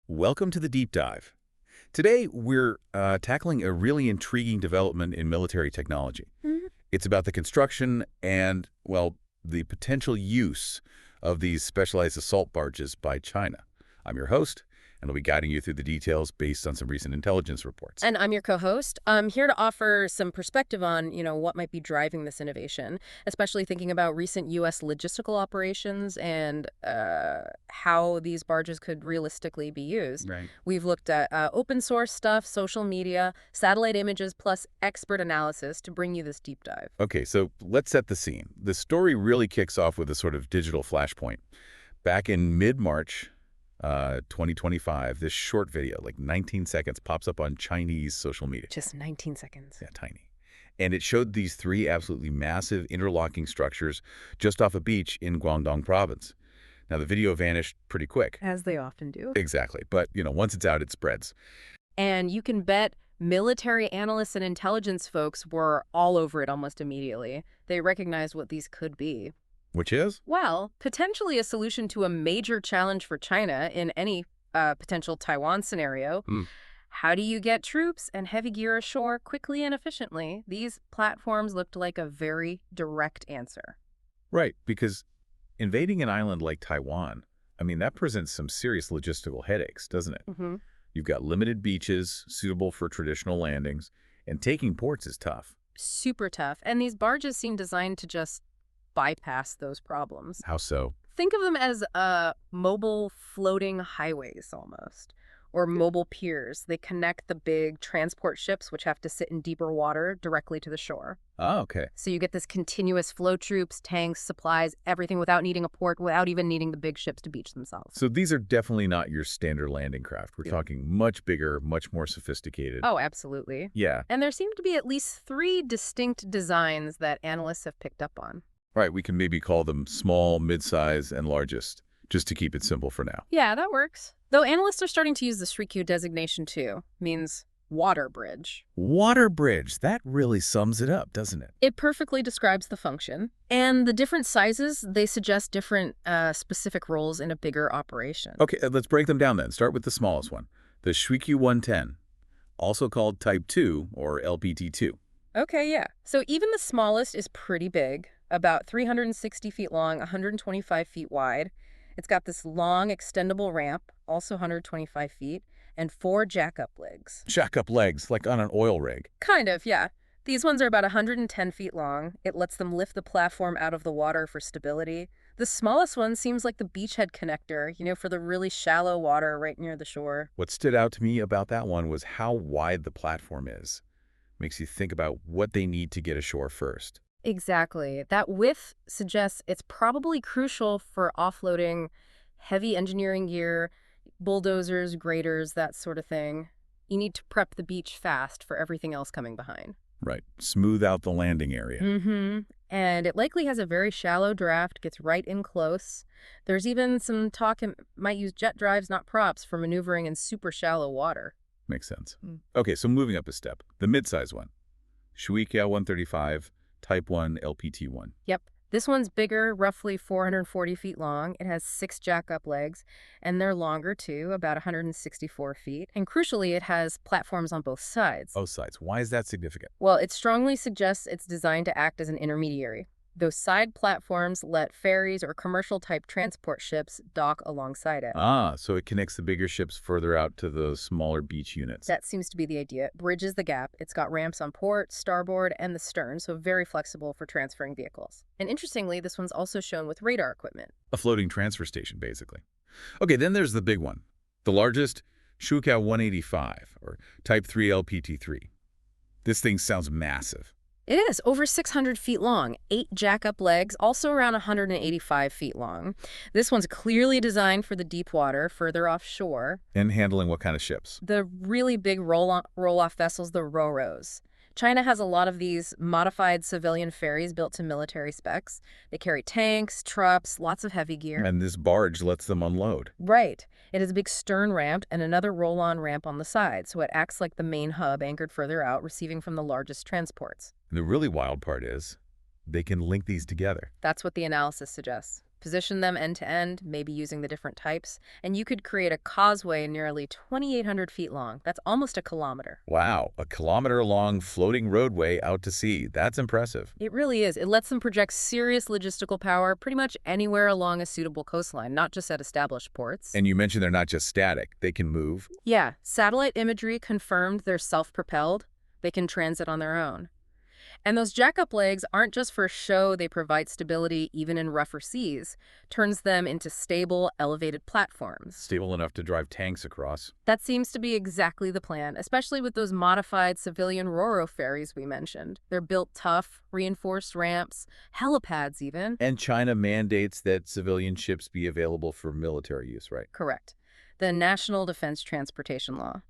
Welcome to the Deep Dive. Today, we're tackling a really intriguing development in military technology. Mhm. It's about the construction and, well, the potential use of these specialized assault barges by China. I'm your host, and I'll be guiding you through the details based on some recent intelligence reports. And I'm your co-host. I'm here to offer some perspective on, what might be driving this innovation, especially thinking about recent U.S. logistical operations and how these barges could realistically be used. Right. We've looked at open source stuff, social media, satellite images, plus expert analysis to bring you this deep dive. Okay, so let's set the scene. The story really kicks off with a sort of digital flashpoint. Back in mid-March 2025, this short video, like 19 seconds, pops up on Chinese social media. Just 19 seconds. Yeah, tiny. And it showed these three absolutely massive interlocking structures just off a beach in Guangdong province. Now, the video vanished pretty quick. As they often do. Exactly. But, once it's out, it spreads. And you can bet military analysts and intelligence folks were all over it almost immediately. They recognized what these could be. Which is? Well, potentially a solution to a major challenge for China in any potential Taiwan scenario. How do you get troops and heavy gear ashore quickly and efficiently? These platforms looked like a very direct answer. Right, because invading an island like Taiwan, that presents some serious logistical headaches, doesn't it? Mm-hmm. You've got limited beaches suitable for traditional landings, and taking ports is tough. Super tough. And these barges seem designed to just bypass those problems. How so? Think of them as mobile floating highways almost, or mobile piers. They connect the big transport ships, which have to sit in deeper water, directly to the shore. Oh, okay. So you get this continuous flow troops, tanks, supplies, everything without needing a port, without even needing the big ships to beach themselves. So these are definitely not your standard landing craft. We're talking much bigger, much more sophisticated. Oh, absolutely. Yeah. And there seem to be at least 3 distinct designs that analysts have picked up on. Right, we can maybe call them small, mid-size, and largest, just to keep it simple for now. Yeah, that works. Though analysts are starting to use the SRIQ designation too. Means water bridge. Water bridge, that really sums it up, doesn't it? It perfectly describes the function. And the different sizes, they suggest different specific roles in a bigger operation. Okay, let's break them down then. Start with the smallest one, the SRIQ 110, also called Type 2 or LPT2. Okay, yeah. So even the smallest is pretty big, about 360 feet long, 125 feet wide. It's got this long, extendable ramp, also 125 feet, and 4 jack-up legs. Jack-up legs, like on an oil rig. Kind of, yeah. These ones are about 110 feet long. It lets them lift the platform out of the water for stability. The smallest one seems like the beachhead connector, for the really shallow water right near the shore. What stood out to me about that one was how wide the platform is. Makes you think about what they need to get ashore first. Exactly. That width suggests it's probably crucial for offloading heavy engineering gear, bulldozers, graders, that sort of thing. You need to prep the beach fast for everything else coming behind. Right. Smooth out the landing area. Mm-hmm. And it likely has a very shallow draft, gets right in close. There's even some talk it might use jet drives, not props, for maneuvering in super shallow water. Makes sense. Okay, so moving up a step. The mid-size one. Shuikia 135, Type 1, LPT1. Yep. This one's bigger, roughly 440 feet long. It has 6 jack-up legs, and they're longer too, about 164 feet. And crucially, it has platforms on both sides. Both sides. Why is that significant? Well, it strongly suggests it's designed to act as an intermediary. Those side platforms let ferries or commercial-type transport ships dock alongside it. Ah, so it connects the bigger ships further out to those smaller beach units. That seems to be the idea. It bridges the gap. It's got ramps on port, starboard, and the stern, so very flexible for transferring vehicles. And interestingly, this one's also shown with radar equipment. A floating transfer station, basically. Okay, then there's the big one. The largest, Shuikia 185, or Type 3 LPT3. This thing sounds massive. It is over 600 feet long, 8 jack-up legs, also around 185 feet long. This one's clearly designed for the deep water, further offshore. And handling what kind of ships? The really big roll-off vessels, the ro-ros. China has a lot of these modified civilian ferries built to military specs. They carry tanks, trucks, lots of heavy gear. And this barge lets them unload. Right. It has a big stern ramp and another roll-on ramp on the side, so it acts like the main hub anchored further out, receiving from the largest transports. And the really wild part is, they can link these together. That's what the analysis suggests. position them end to end, maybe using the different types, and you could create a causeway nearly 2,800 feet long. That's almost a kilometer. Wow, a kilometer-long floating roadway out to sea. That's impressive. It really is. It lets them project serious logistical power pretty much anywhere along a suitable coastline, not just at established ports. And you mentioned they're not just static. They can move. Yeah, satellite imagery confirmed they're self-propelled. They can transit on their own. And those jack-up legs aren't just for show, they provide stability even in rougher seas, turns them into stable, elevated platforms. Stable enough to drive tanks across. That seems to be exactly the plan, especially with those modified civilian ro-ro ferries we mentioned. They're built tough, reinforced ramps, helipads even. And China mandates that civilian ships be available for military use, right? Correct. The National Defense Transportation Law.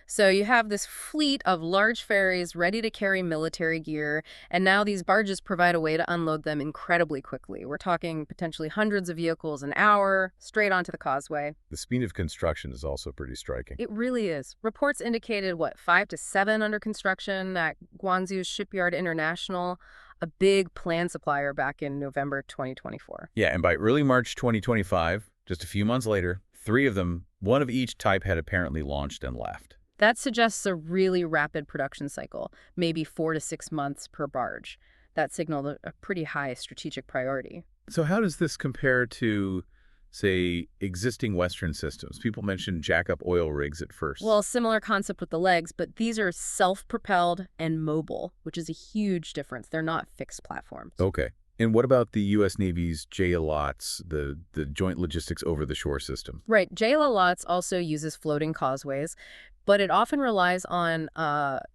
So you have this fleet of large ferries ready to carry military gear, and now these barges provide a way to unload them incredibly quickly. We're talking potentially hundreds of vehicles an hour, straight onto the causeway. The speed of construction is also pretty striking. It really is. Reports indicated, 5 to 7 under construction at Guangzhou's Shipyard International, a big planned supplier back in November 2024. Yeah, and by early March 2025, just a few months later, 3 of them, one of each type, had apparently launched and left. That suggests a really rapid production cycle, maybe 4 to 6 months per barge. That signaled a pretty high strategic priority. So how does this compare to, say, existing Western systems? People mentioned jack-up oil rigs at first. Well, similar concept with the legs, but these are self-propelled and mobile, which is a huge difference. They're not fixed platforms. Okay. And what about the U.S. Navy's JLOTS, the Joint Logistics Over-the-Shore System? Right. JLOTS also uses floating causeways, but it often relies on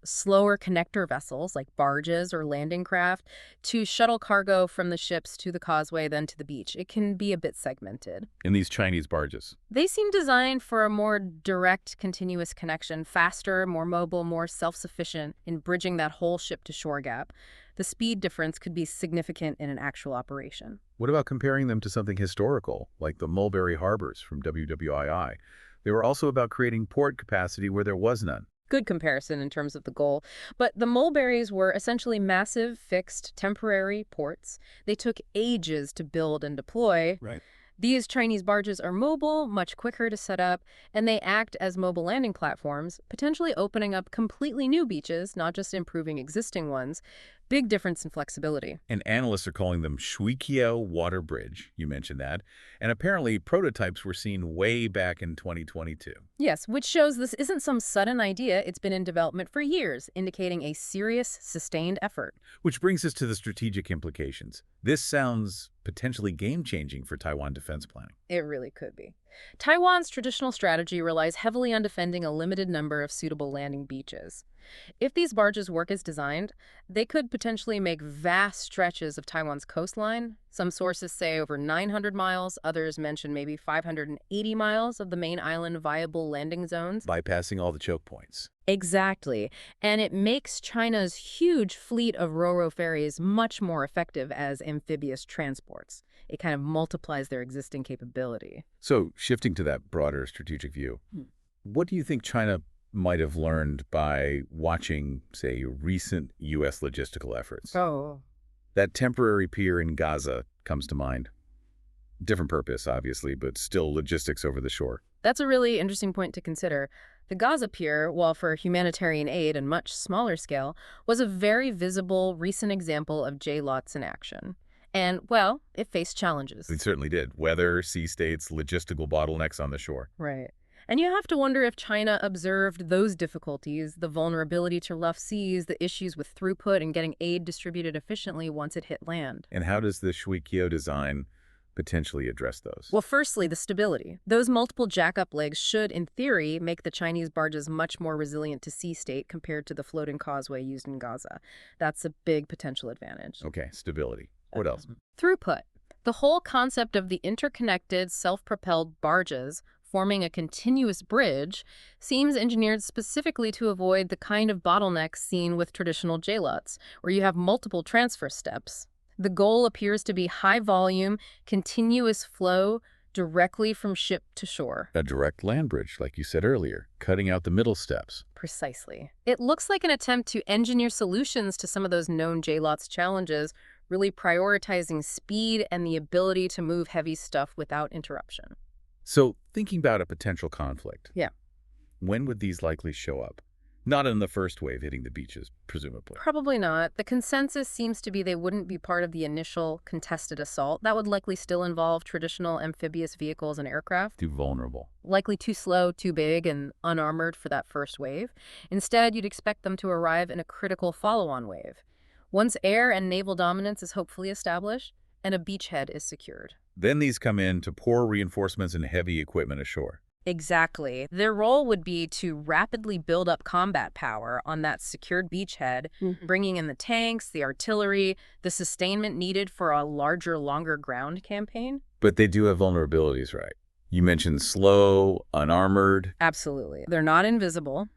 slower connector vessels like barges or landing craft to shuttle cargo from the ships to the causeway, then to the beach. It can be a bit segmented. And these Chinese barges? They seem designed for a more direct, continuous connection, faster, more mobile, more self-sufficient in bridging that whole ship-to-shore gap. The speed difference could be significant in an actual operation. What about comparing them to something historical, like the Mulberry Harbors from WWII? They were also about creating port capacity where there was none. Good comparison in terms of the goal. But the Mulberries were essentially massive, fixed, temporary ports. They took ages to build and deploy. Right. These Chinese barges are mobile, much quicker to set up, and they act as mobile landing platforms, potentially opening up completely new beaches, not just improving existing ones. Big difference in flexibility. And analysts are calling them Shuiqiao Water Bridge. You mentioned that. And apparently prototypes were seen way back in 2022. Yes, which shows this isn't some sudden idea. It's been in development for years, indicating a serious, sustained effort. Which brings us to the strategic implications. This sounds potentially game-changing for Taiwan defense planning. It really could be. Taiwan's traditional strategy relies heavily on defending a limited number of suitable landing beaches. If these barges work as designed, they could potentially make vast stretches of Taiwan's coastline. Some sources say over 900 miles, others mention maybe 580 miles of the main island viable landing zones. Bypassing all the choke points. Exactly. And it makes China's huge fleet of ro-ro ferries much more effective as amphibious transports. It kind of multiplies their existing capability. So, shifting to that broader strategic view, what do you think China might have learned by watching, say, recent U.S. logistical efforts? Oh. That temporary pier in Gaza comes to mind. Different purpose, obviously, but still logistics over the shore. That's a really interesting point to consider. The Gaza pier, while for humanitarian aid and much smaller scale, was a very visible recent example of JLOTS in action. And, well, it faced challenges. It certainly did. Weather, sea states, logistical bottlenecks on the shore. Right. And you have to wonder if China observed those difficulties, the vulnerability to rough seas, the issues with throughput and getting aid distributed efficiently once it hit land. And how does the Shuiqiao design potentially address those? Well, firstly, the stability. Those multiple jack-up legs should, in theory, make the Chinese barges much more resilient to sea state compared to the floating causeway used in Gaza. That's a big potential advantage. Okay, stability. What else? Throughput. The whole concept of the interconnected, self-propelled barges forming a continuous bridge seems engineered specifically to avoid the kind of bottlenecks seen with traditional JLOTS, where you have multiple transfer steps. The goal appears to be high volume, continuous flow directly from ship to shore. A direct land bridge, like you said earlier, cutting out the middle steps. Precisely. It looks like an attempt to engineer solutions to some of those known JLOTS challenges really prioritizing speed and the ability to move heavy stuff without interruption. So thinking about a potential conflict, Yeah. when would these likely show up? Not in the first wave hitting the beaches, presumably. Probably not. The consensus seems to be they wouldn't be part of the initial contested assault. That would likely still involve traditional amphibious vehicles and aircraft. Too vulnerable. Likely too slow, too big, and unarmored for that first wave. Instead, you'd expect them to arrive in a critical follow-on wave. Once air and naval dominance is hopefully established, and a beachhead is secured. Then these come in to pour reinforcements and heavy equipment ashore. Exactly. Their role would be to rapidly build up combat power on that secured beachhead, bringing in the tanks, the artillery, the sustainment needed for a larger, longer ground campaign. But they do have vulnerabilities, right? You mentioned slow, unarmored. Absolutely. They're not invisible,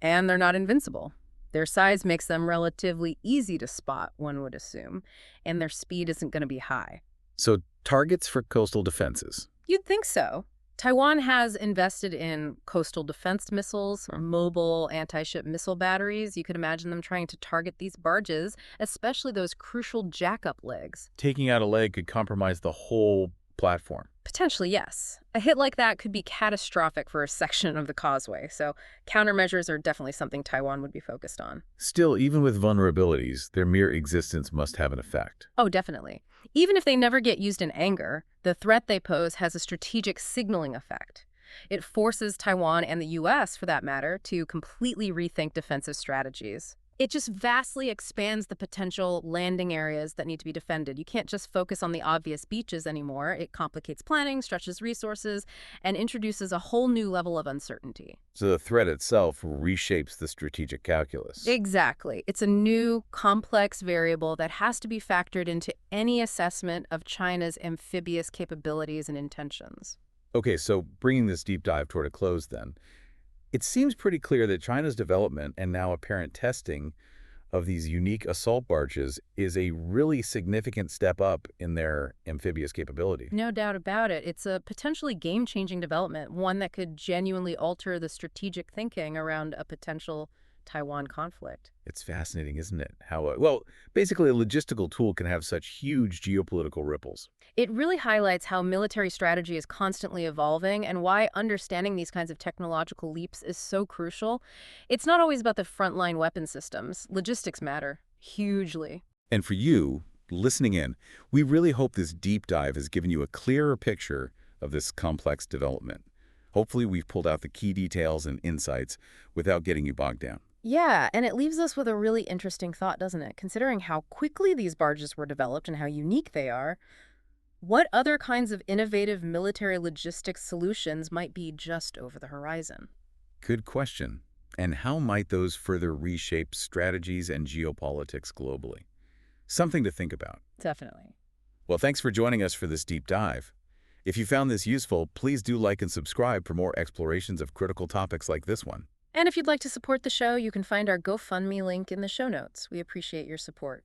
and they're not invincible. Their size makes them relatively easy to spot, one would assume, and their speed isn't going to be high. So targets for coastal defenses. You'd think so. Taiwan has invested in coastal defense missiles, mobile anti-ship missile batteries. You could imagine them trying to target these barges, especially those crucial jack-up legs. Taking out a leg could compromise the whole platform. Potentially, yes. A hit like that could be catastrophic for a section of the causeway, so countermeasures are definitely something Taiwan would be focused on. Still, even with vulnerabilities, their mere existence must have an effect. Oh, definitely. Even if they never get used in anger, the threat they pose has a strategic signaling effect. It forces Taiwan and the U.S., for that matter, to completely rethink defensive strategies. It just vastly expands the potential landing areas that need to be defended. You can't just focus on the obvious beaches anymore. It complicates planning, stretches resources, and introduces a whole new level of uncertainty. So the threat itself reshapes the strategic calculus. Exactly. It's a new, complex variable that has to be factored into any assessment of China's amphibious capabilities and intentions. Okay, so bringing this deep dive toward a close then, it seems pretty clear that China's development and now apparent testing of these unique assault barges is a really significant step up in their amphibious capability. No doubt about it. It's a potentially game-changing development, one that could genuinely alter the strategic thinking around a potential Taiwan conflict. It's fascinating, isn't it? How, well, basically a logistical tool can have such huge geopolitical ripples. It really highlights how military strategy is constantly evolving and why understanding these kinds of technological leaps is so crucial. It's not always about the frontline weapon systems. Logistics matter hugely. And for you, listening in, we really hope this deep dive has given you a clearer picture of this complex development. Hopefully we've pulled out the key details and insights without getting you bogged down. Yeah, and it leaves us with a really interesting thought, doesn't it? Considering how quickly these barges were developed and how unique they are, what other kinds of innovative military logistics solutions might be just over the horizon? Good question. And how might those further reshape strategies and geopolitics globally? Something to think about. Definitely. Well, thanks for joining us for this deep dive. If you found this useful, please do like and subscribe for more explorations of critical topics like this one. And if you'd like to support the show, you can find our GoFundMe link in the show notes. We appreciate your support.